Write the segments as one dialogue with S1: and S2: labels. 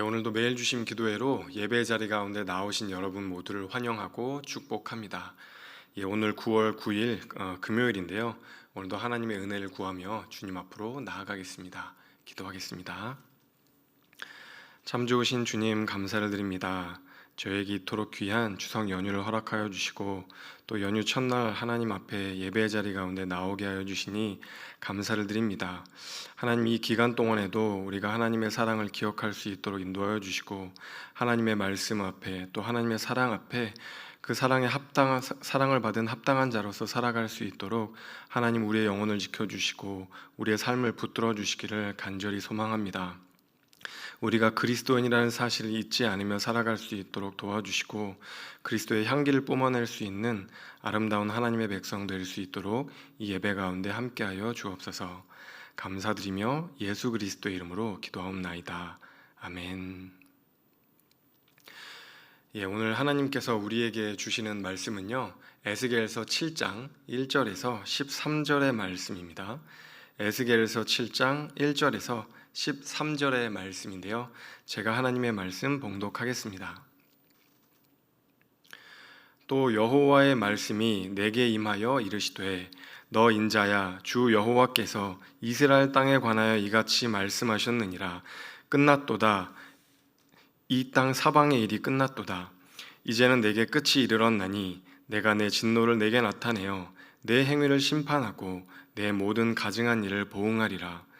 S1: 오늘도 매일 주심 기도회로 예배 자리 가운데 나오신 여러분 모두를 환영하고 축복합니다. 오늘 9월 9일 금요일인데요. 오늘도 하나님의 은혜를 구하며 주님 앞으로 나아가겠습니다. 기도하겠습니다. 참 좋으신 주님, 감사를 드립니다. 저에게 이토록 귀한 추석 연휴를 허락하여 주시고 또 연휴 첫날 하나님 앞에 예배 자리 가운데 나오게 하여 주시니 감사를 드립니다. 하나님, 이 기간 동안에도 우리가 하나님의 사랑을 기억할 수 있도록 인도하여 주시고 하나님의 말씀 앞에 또 하나님의 사랑 앞에 그 사랑에 사랑을 받은 합당한 자로서 살아갈 수 있도록 하나님, 우리의 영혼을 지켜주시고 우리의 삶을 붙들어 주시기를 간절히 소망합니다. 우리가 그리스도인이라는 사실을 잊지 않으며 살아갈 수 있도록 도와주시고 그리스도의 향기를 뿜어낼 수 있는 아름다운 하나님의 백성 될 수 있도록 이 예배 가운데 함께하여 주옵소서. 감사드리며 예수 그리스도의 이름으로 기도하옵나이다. 아멘. 오늘 하나님께서 우리에게 주시는 말씀은요, 에스겔서 7장 1절에서 13절의 말씀입니다. 에스겔서 7장 1절에서 13절의 말씀인데요, 제가 하나님의 말씀 봉독하겠습니다. 또 여호와의 말씀이 내게 임하여 이르시되 너 인자야, 주 여호와께서 이스라엘 땅에 관하여 이같이 말씀하셨느니라. 끝났도다. 이 땅 사방의 일이 끝났도다. 이제는 내게 끝이 이르렀나니 내가 내 진노를 내게 나타내어 내 행위를 심판하고 내 모든 가증한 일을 보응하리라.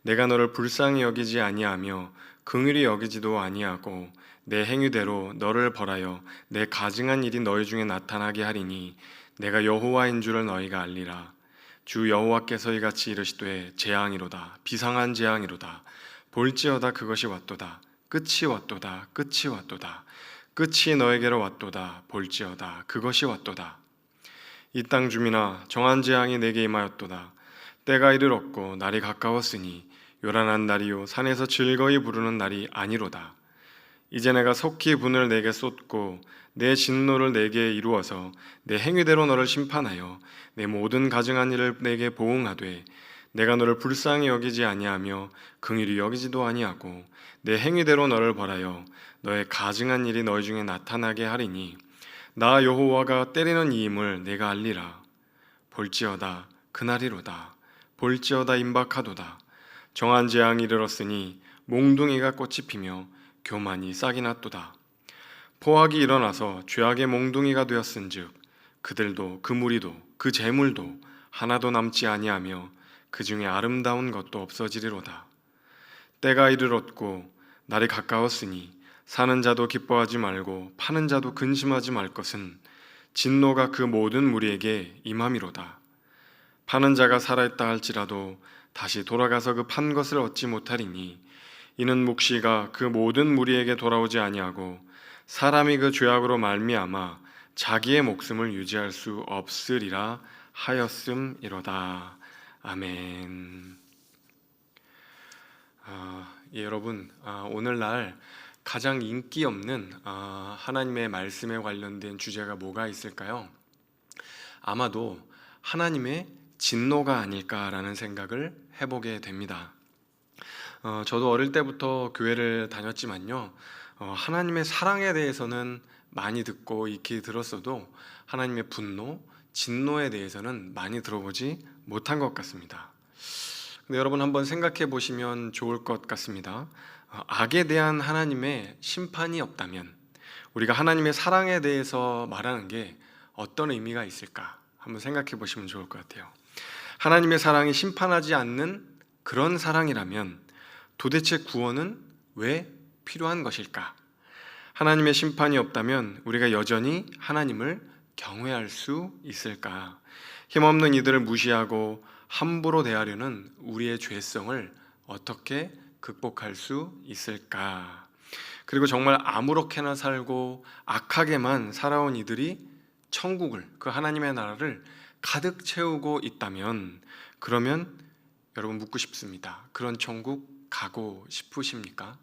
S1: 내가 너를 불쌍히 여기지 아니하며 긍휼히 여기지도 아니하고 내 행위대로 너를 벌하여 내 가증한 일이 너희 중에 나타나게 하리니 내가 여호와인 줄을 너희가 알리라. 주 여호와께서 이같이 이르시되 재앙이로다. 비상한 재앙이로다. 볼지어다. 그것이 왔도다. 끝이 왔도다. 끝이 왔도다. 끝이 너에게로 왔도다. 볼지어다. 그것이 왔도다. 이 땅 주민아, 정한 재앙이 내게 임하였도다. 때가 이르렀고 날이 가까웠으니 요란한 날이요 산에서 즐거이 부르는 날이 아니로다. 이제 내가 속히 분을 내게 쏟고 내 진노를 내게 이루어서 내 행위대로 너를 심판하여 내 모든 가증한 일을 내게 보응하되 내가 너를 불쌍히 여기지 아니하며 긍휼히 여기지도 아니하고 내 행위대로 너를 벌하여 너의 가증한 일이 너희 중에 나타나게 하리니 나 여호와가 때리는 이임을 내가 알리라. 볼지어다. 그날이로다. 볼지어다. 임박하도다. 정한 재앙이 이르렀으니 몽둥이가 꽃이 피며 교만이 싹이 났도다. 포악이 일어나서 죄악의 몽둥이가 되었은즉 그들도 그 무리도 그 재물도 하나도 남지 아니하며 그 중에 아름다운 것도 없어지리로다. 때가 이르렀고 날이 가까웠으니 사는 자도 기뻐하지 말고 파는 자도 근심하지 말 것은 진노가 그 모든 무리에게 임함이로다. 파는 자가 살아있다 할지라도 다시 돌아가서 그 판 것을 얻지 못하리니 이는 묵시가 그 모든 무리에게 돌아오지 아니하고 사람이 그 죄악으로 말미암아 자기의 목숨을 유지할 수 없으리라 하였음이로다. 아멘. 여러분, 오늘날 가장 인기 없는 하나님의 말씀에 관련된 주제가 뭐가 있을까요? 아마도 하나님의 진노가 아닐까라는 생각을 해보게 됩니다. 저도 어릴 때부터 교회를 다녔지만요, 하나님의 사랑에 대해서는 많이 듣고 익히 들었어도 하나님의 분노, 진노에 대해서는 많이 들어보지 못한 것 같습니다. 근데 여러분 한번 생각해 보시면 좋을 것 같습니다. 악에 대한 하나님의 심판이 없다면 우리가 하나님의 사랑에 대해서 말하는 게 어떤 의미가 있을까 한번 생각해 보시면 좋을 것 같아요. 하나님의 사랑이 심판하지 않는 그런 사랑이라면 도대체 구원은 왜 필요한 것일까? 하나님의 심판이 없다면 우리가 여전히 하나님을 경외할 수 있을까? 힘없는 이들을 무시하고 함부로 대하려는 우리의 죄성을 어떻게 극복할 수 있을까? 그리고 정말 아무렇게나 살고 악하게만 살아온 이들이 천국을, 그 하나님의 나라를 가득 채우고 있다면 그러면 여러분 묻고 싶습니다. 그런 천국 가고 싶으십니까?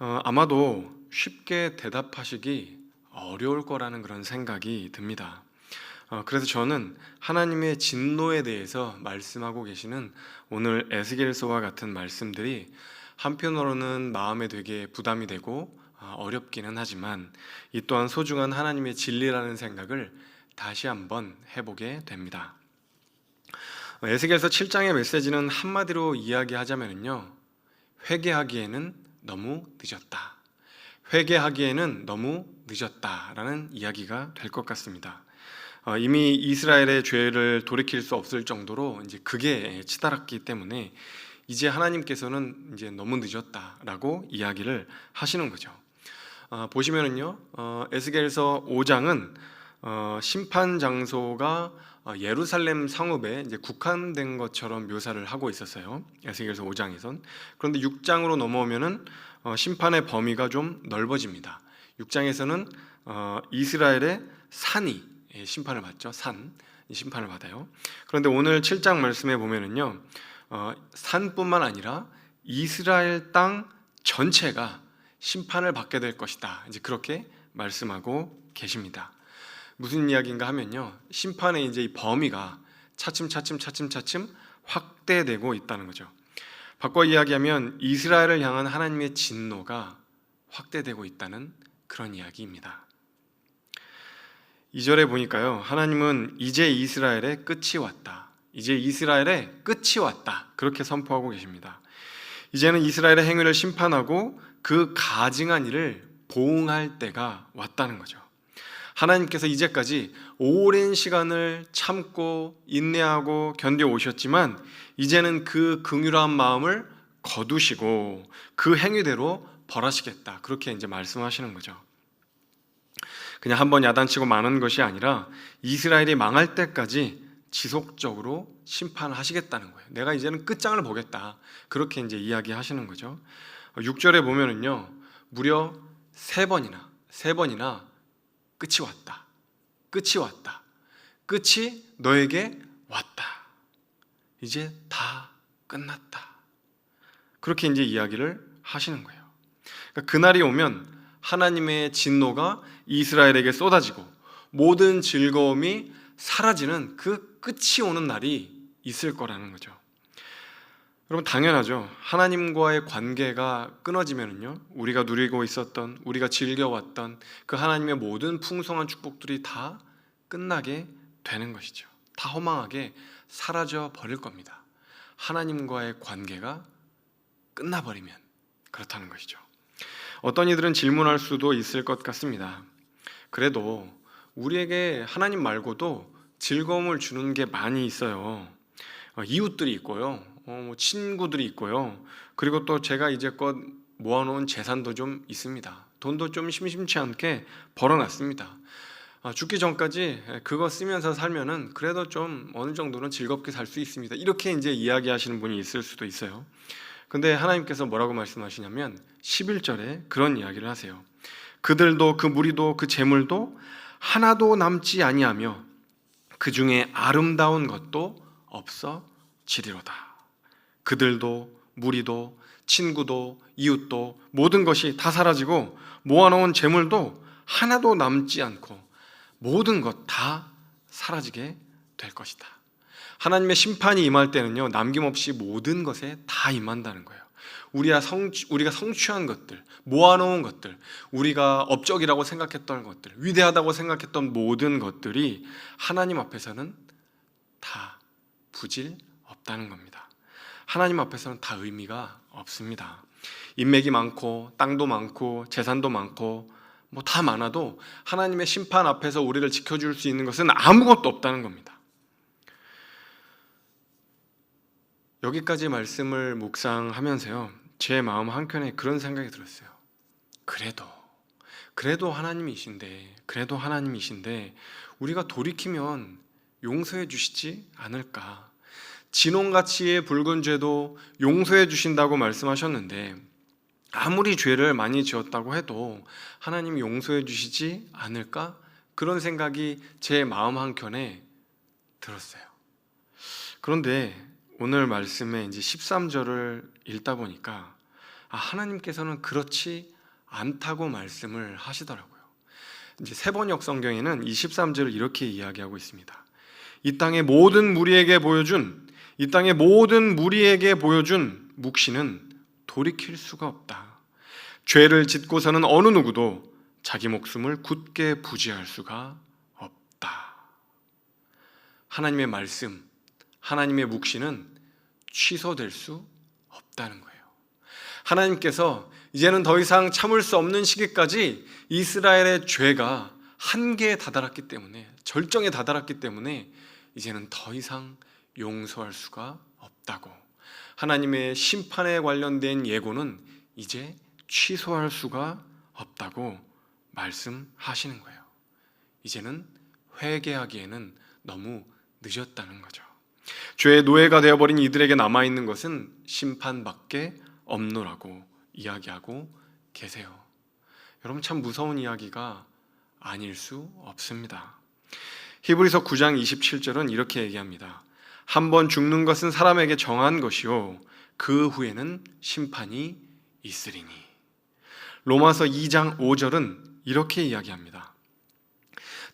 S1: 아마도 쉽게 대답하시기 어려울 거라는 그런 생각이 듭니다. 그래서 저는 하나님의 진노에 대해서 말씀하고 계시는 오늘 에스겔서와 같은 말씀들이 한편으로는 마음에 되게 부담이 되고 어렵기는 하지만 이 또한 소중한 하나님의 진리라는 생각을 다시 한번 해보게 됩니다. 에스겔서 7장의 메시지는 한마디로 이야기하자면요, 회개하기에는 너무 늦었다. 회개하기에는 너무 늦었다라는 이야기가 될 것 같습니다. 이미 이스라엘의 죄를 돌이킬 수 없을 정도로 이제 그게 치달았기 때문에 이제 하나님께서는 이제 너무 늦었다라고 이야기를 하시는 거죠. 보시면은요, 에스겔서 5장은 심판 장소가 예루살렘 성읍에 이제 국한된 것처럼 묘사를 하고 있었어요. 에스겔서 5장에선. 그런데 6장으로 넘어오면은 심판의 범위가 좀 넓어집니다. 6장에서는 이스라엘의 산이 심판을 받죠. 심판을 받아요. 그런데 오늘 7장 말씀에 보면은요, 산뿐만 아니라 이스라엘 땅 전체가 심판을 받게 될 것이다. 이제 그렇게 말씀하고 계십니다. 무슨 이야기인가 하면요, 심판의 이제 이 범위가 차츰 확대되고 있다는 거죠. 바꿔 이야기하면 이스라엘을 향한 하나님의 진노가 확대되고 있다는 그런 이야기입니다. 2절에 보니까요, 하나님은 이제 이스라엘의 끝이 왔다. 이제 이스라엘의 끝이 왔다. 그렇게 선포하고 계십니다. 이제는 이스라엘의 행위를 심판하고 그 가증한 일을 보응할 때가 왔다는 거죠. 하나님께서 이제까지 오랜 시간을 참고 인내하고 견뎌 오셨지만 이제는 그 긍휼한 마음을 거두시고 그 행위대로 벌하시겠다. 그렇게 이제 말씀하시는 거죠. 그냥 한번 야단치고 마는 것이 아니라 이스라엘이 망할 때까지 지속적으로 심판하시겠다는 거예요. 내가 이제는 끝장을 보겠다. 그렇게 이제 이야기하시는 거죠. 6절에 보면은요, 무려 세 번이나 끝이 왔다. 끝이 왔다. 끝이 너에게 왔다. 이제 다 끝났다. 그렇게 이제 이야기를 하시는 거예요. 그러니까 그날이 오면 하나님의 진노가 이스라엘에게 쏟아지고 모든 즐거움이 사라지는 그 끝이 오는 날이 있을 거라는 거죠. 여러분, 당연하죠. 하나님과의 관계가 끊어지면요, 우리가 누리고 있었던, 우리가 즐겨왔던 그 하나님의 모든 풍성한 축복들이 다 끝나게 되는 것이죠. 다 허망하게 사라져 버릴 겁니다. 하나님과의 관계가 끝나버리면 그렇다는 것이죠. 어떤 이들은 질문할 수도 있을 것 같습니다. 그래도 우리에게 하나님 말고도 즐거움을 주는 게 많이 있어요. 이웃들이 있고요, 친구들이 있고요, 그리고 또 제가 이제껏 모아놓은 재산도 좀 있습니다. 돈도 좀 심심치 않게 벌어놨습니다. 죽기 전까지 그거 쓰면서 살면은 그래도 좀 어느 정도는 즐겁게 살 수 있습니다. 이렇게 이제 이야기하시는 분이 있을 수도 있어요. 근데 하나님께서 뭐라고 말씀하시냐면 11절에 그런 이야기를 하세요. 그들도 그 무리도 그 재물도 하나도 남지 아니하며 그 중에 아름다운 것도 없어지리로다. 그들도 무리도 친구도 이웃도 모든 것이 다 사라지고 모아놓은 재물도 하나도 남지 않고 모든 것 다 사라지게 될 것이다. 하나님의 심판이 임할 때는요, 남김없이 모든 것에 다 임한다는 거예요. 우리가 성취한 것들, 모아놓은 것들, 우리가 업적이라고 생각했던 것들, 위대하다고 생각했던 모든 것들이 하나님 앞에서는 다 부질 없다는 겁니다. 하나님 앞에서는 다 의미가 없습니다. 인맥이 많고 땅도 많고 재산도 많고 뭐 다 많아도 하나님의 심판 앞에서 우리를 지켜줄 수 있는 것은 아무것도 없다는 겁니다. 여기까지 말씀을 묵상하면서요, 제 마음 한켠에 그런 생각이 들었어요. 그래도 하나님이신데 우리가 돌이키면 용서해 주시지 않을까. 진홍가치의 붉은 죄도 용서해 주신다고 말씀하셨는데 아무리 죄를 많이 지었다고 해도 하나님이 용서해 주시지 않을까? 그런 생각이 제 마음 한켠에 들었어요. 그런데 오늘 말씀에 이제 13절을 읽다 보니까 하나님께서는 그렇지 않다고 말씀을 하시더라고요. 이제 세번역 성경에는 23절을 이렇게 이야기하고 있습니다. 이 땅의 모든 무리에게 보여준 묵시는 돌이킬 수가 없다. 죄를 짓고서는 어느 누구도 자기 목숨을 굳게 부지할 수가 없다. 하나님의 말씀, 하나님의 묵시는 취소될 수 없다는 거예요. 하나님께서 이제는 더 이상 참을 수 없는 시기까지 이스라엘의 죄가 한계에 다다랐기 때문에, 절정에 다다랐기 때문에 이제는 더 이상 용서할 수가 없다고, 하나님의 심판에 관련된 예고는 이제 취소할 수가 없다고 말씀하시는 거예요. 이제는 회개하기에는 너무 늦었다는 거죠. 죄의 노예가 되어버린 이들에게 남아있는 것은 심판밖에 없노라고 이야기하고 계세요. 여러분, 참 무서운 이야기가 아닐 수 없습니다. 히브리서 9장 27절은 이렇게 얘기합니다. 한 번 죽는 것은 사람에게 정한 것이요 그 후에는 심판이 있으리니. 로마서 2장 5절은 이렇게 이야기합니다.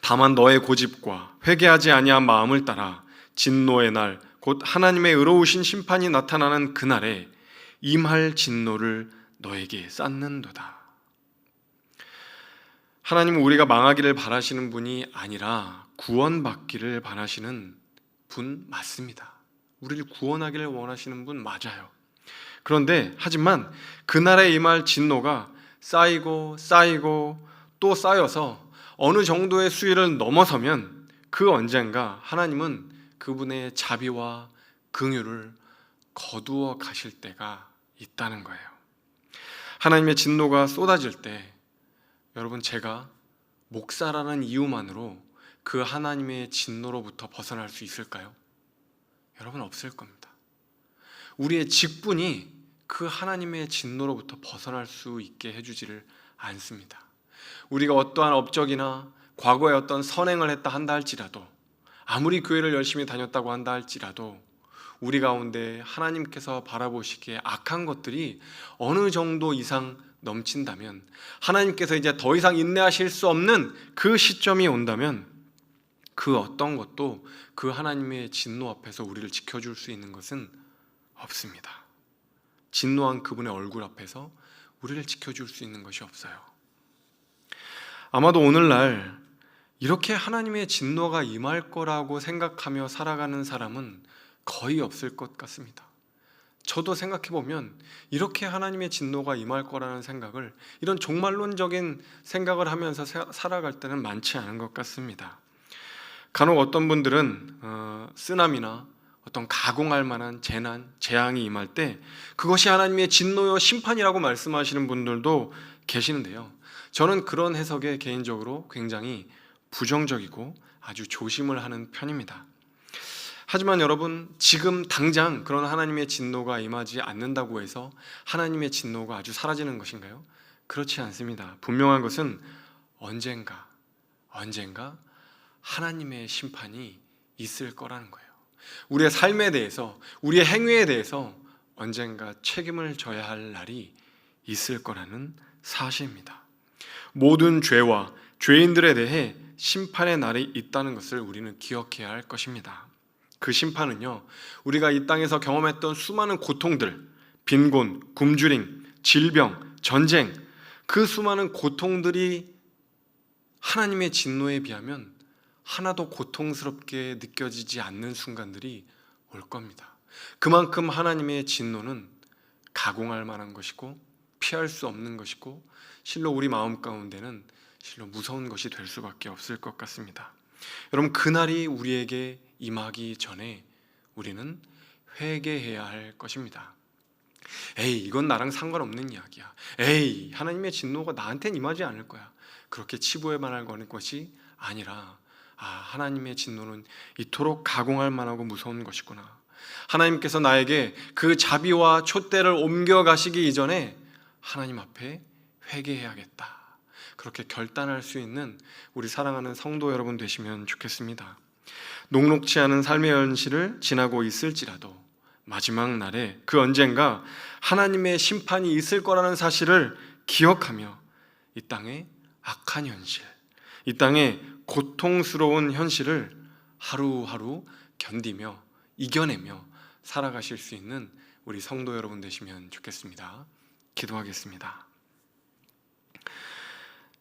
S1: 다만 너의 고집과 회개하지 아니한 마음을 따라 진노의 날 곧 하나님의 의로우신 심판이 나타나는 그날에 임할 진노를 너에게 쌓는도다. 하나님은 우리가 망하기를 바라시는 분이 아니라 구원받기를 바라시는 분 맞습니다. 우리를 구원하기를 원하시는 분 맞아요. 그런데 하지만 그날에 임할 진노가 쌓이고 또 쌓여서 어느 정도의 수위를 넘어서면 그 언젠가 하나님은 그분의 자비와 긍휼을 거두어 가실 때가 있다는 거예요. 하나님의 진노가 쏟아질 때 여러분, 제가 목사라는 이유만으로 그 하나님의 진노로부터 벗어날 수 있을까요? 여러분, 없을 겁니다. 우리의 직분이 그 하나님의 진노로부터 벗어날 수 있게 해주지를 않습니다. 우리가 어떠한 업적이나 과거에 어떤 선행을 했다 한다 할지라도, 아무리 교회를 열심히 다녔다고 한다 할지라도 우리 가운데 하나님께서 바라보시기에 악한 것들이 어느 정도 이상 넘친다면, 하나님께서 이제 더 이상 인내하실 수 없는 그 시점이 온다면 그 어떤 것도 그 하나님의 진노 앞에서 우리를 지켜줄 수 있는 것은 없습니다. 진노한 그분의 얼굴 앞에서 우리를 지켜줄 수 있는 것이 없어요. 아마도 오늘날 이렇게 하나님의 진노가 임할 거라고 생각하며 살아가는 사람은 거의 없을 것 같습니다. 저도 생각해보면 이렇게 하나님의 진노가 임할 거라는 생각을, 이런 종말론적인 생각을 하면서 살아갈 때는 많지 않은 것 같습니다. 간혹 어떤 분들은 쓰나미나 어떤 가공할 만한 재난, 재앙이 임할 때 그것이 하나님의 진노요 심판이라고 말씀하시는 분들도 계시는데요, 저는 그런 해석에 개인적으로 굉장히 부정적이고 아주 조심을 하는 편입니다. 하지만 여러분, 지금 당장 그런 하나님의 진노가 임하지 않는다고 해서 하나님의 진노가 아주 사라지는 것인가요? 그렇지 않습니다. 분명한 것은 언젠가 하나님의 심판이 있을 거라는 거예요. 우리의 삶에 대해서, 우리의 행위에 대해서 언젠가 책임을 져야 할 날이 있을 거라는 사실입니다. 모든 죄와 죄인들에 대해 심판의 날이 있다는 것을 우리는 기억해야 할 것입니다. 그 심판은요, 우리가 이 땅에서 경험했던 수많은 고통들, 빈곤, 굶주림, 질병, 전쟁, 그 수많은 고통들이 하나님의 진노에 비하면 하나도 고통스럽게 느껴지지 않는 순간들이 올 겁니다. 그만큼 하나님의 진노는 가공할 만한 것이고 피할 수 없는 것이고, 실로 우리 마음 가운데는 실로 무서운 것이 될 수밖에 없을 것 같습니다. 여러분, 그날이 우리에게 임하기 전에 우리는 회개해야 할 것입니다. 에이, 이건 나랑 상관없는 이야기야. 에이, 하나님의 진노가 나한테는 임하지 않을 거야. 그렇게 치부해만 할 것이 아니라, 하나님의 진노는 이토록 가공할 만하고 무서운 것이구나. 하나님께서 나에게 그 자비와 촛대를 옮겨가시기 이전에 하나님 앞에 회개해야겠다. 그렇게 결단할 수 있는 우리 사랑하는 성도 여러분 되시면 좋겠습니다. 녹록치 않은 삶의 현실을 지나고 있을지라도 마지막 날에 그 언젠가 하나님의 심판이 있을 거라는 사실을 기억하며 이 땅의 악한 현실, 이 땅의 고통스러운 현실을 하루하루 견디며 이겨내며 살아가실 수 있는 우리 성도 여러분 되시면 좋겠습니다. 기도하겠습니다.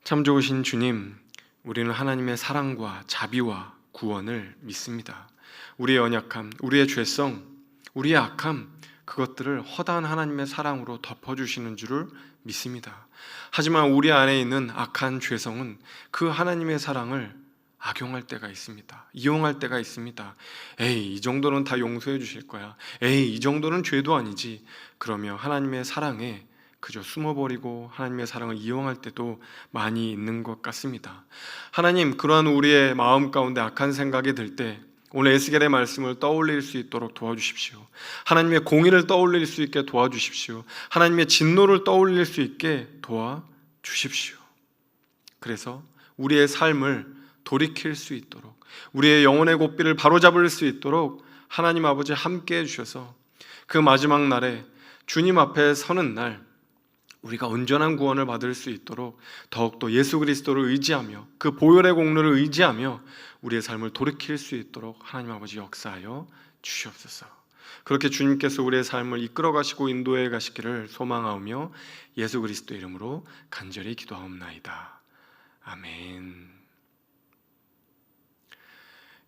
S1: 참 좋으신 주님, 우리는 하나님의 사랑과 자비와 구원을 믿습니다. 우리의 연약함, 우리의 죄성, 우리의 악함, 그것들을 허다한 하나님의 사랑으로 덮어주시는 줄을 믿습니다. 하지만 우리 안에 있는 악한 죄성은 그 하나님의 사랑을 악용할 때가 있습니다. 이용할 때가 있습니다. 에이, 이 정도는 다 용서해 주실 거야. 에이, 이 정도는 죄도 아니지. 그러며 하나님의 사랑에 그저 숨어버리고 하나님의 사랑을 이용할 때도 많이 있는 것 같습니다. 하나님, 그러한 우리의 마음 가운데 악한 생각이 들 때 오늘 에스겔의 말씀을 떠올릴 수 있도록 도와주십시오. 하나님의 공의를 떠올릴 수 있게 도와주십시오. 하나님의 진노를 떠올릴 수 있게 도와주십시오. 그래서 우리의 삶을 돌이킬 수 있도록, 우리의 영혼의 고삐를 바로잡을 수 있도록 하나님 아버지 함께 해주셔서 그 마지막 날에 주님 앞에 서는 날 우리가 온전한 구원을 받을 수 있도록 더욱더 예수 그리스도를 의지하며 그 보혈의 공로를 의지하며 우리의 삶을 돌이킬 수 있도록 하나님 아버지 역사하여 주시옵소서. 그렇게 주님께서 우리의 삶을 이끌어 가시고 인도해 가시기를 소망하며 예수 그리스도 이름으로 간절히 기도하옵나이다. 아멘.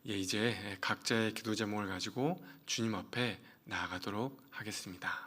S1: 이제 각자의 기도 제목을 가지고 주님 앞에 나아가도록 하겠습니다.